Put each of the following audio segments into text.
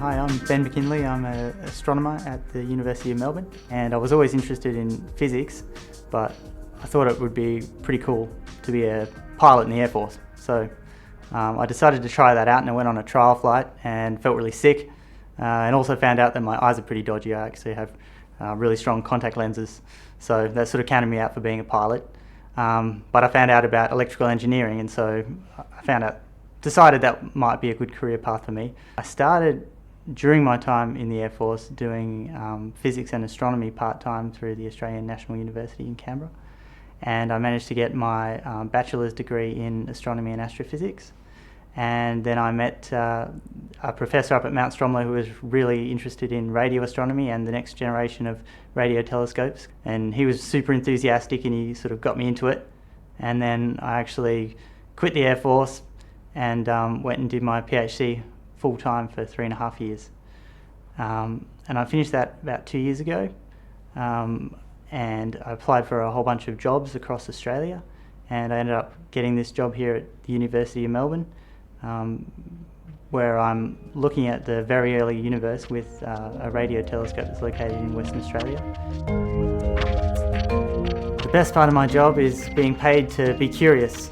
Hi, I'm Ben McKinley. I'm an astronomer at the University of Melbourne, and I was always interested in physics, but I thought it would be pretty cool to be a pilot in the Air Force. So I decided to try that out, and I went on a trial flight and felt really sick, and also found out that my eyes are pretty dodgy. I actually have really strong contact lenses, so that sort of counted me out for being a pilot. But I found out about electrical engineering, and so decided that might be a good career path for me. I started during my time in the Air Force doing physics and astronomy part-time through the Australian National University in Canberra, and I managed to get my bachelor's degree in astronomy and astrophysics. And then I met a professor up at Mount Stromlo who was really interested in radio astronomy and the next generation of radio telescopes, and he was super enthusiastic and he sort of got me into it. And then I actually quit the Air Force and went and did my PhD full-time for 3.5 years. And I finished that about 2 years ago, and I applied for a whole bunch of jobs across Australia, and I ended up getting this job here at the University of Melbourne, where I'm looking at the very early universe with a radio telescope that's located in Western Australia. The best part of my job is being paid to be curious.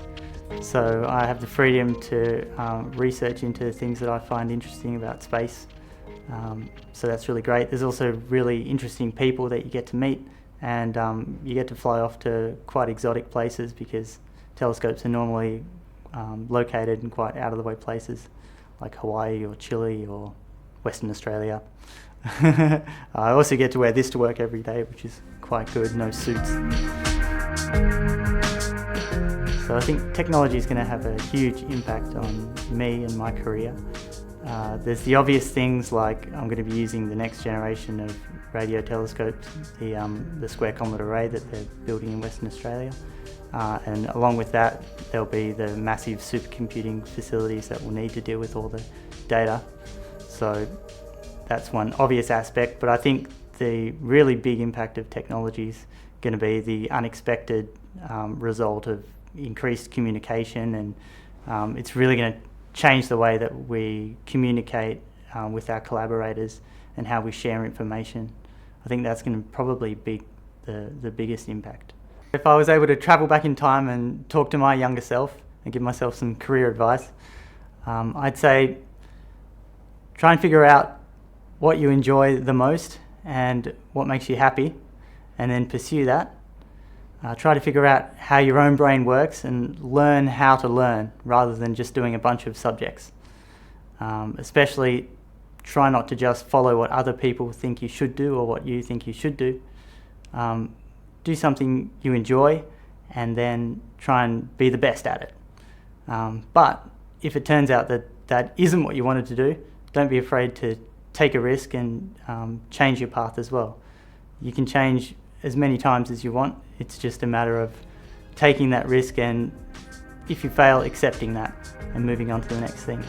So I have the freedom to research into things that I find interesting about space. So that's really great. There's also really interesting people that you get to meet, and you get to fly off to quite exotic places because telescopes are normally located in quite out-of-the-way places like Hawaii or Chile or Western Australia. I also get to wear this to work every day, which is quite good, no suits. So I think technology is going to have a huge impact on me and my career. There's the obvious things like I'm going to be using the next generation of radio telescopes, the Square Kilometre Array that they're building in Western Australia. And along with that, there'll be the massive supercomputing facilities that will need to deal with all the data. So that's one obvious aspect, but I think the really big impact of technology is going to be the unexpected result of increased communication, and it's really going to change the way that we communicate with our collaborators and how we share information. I think that's going to probably be the biggest impact. If I was able to travel back in time and talk to my younger self and give myself some career advice, I'd say try and figure out what you enjoy the most and what makes you happy, and then pursue that. Try to figure out how your own brain works and learn how to learn rather than just doing a bunch of subjects. Especially try not to just follow what other people think you should do or what you think you should do. Do something you enjoy and then try and be the best at it. But if it turns out that that isn't what you wanted to do, don't be afraid to take a risk and change your path as well. You can change as many times as you want. It's just a matter of taking that risk, and if you fail, accepting that and moving on to the next thing.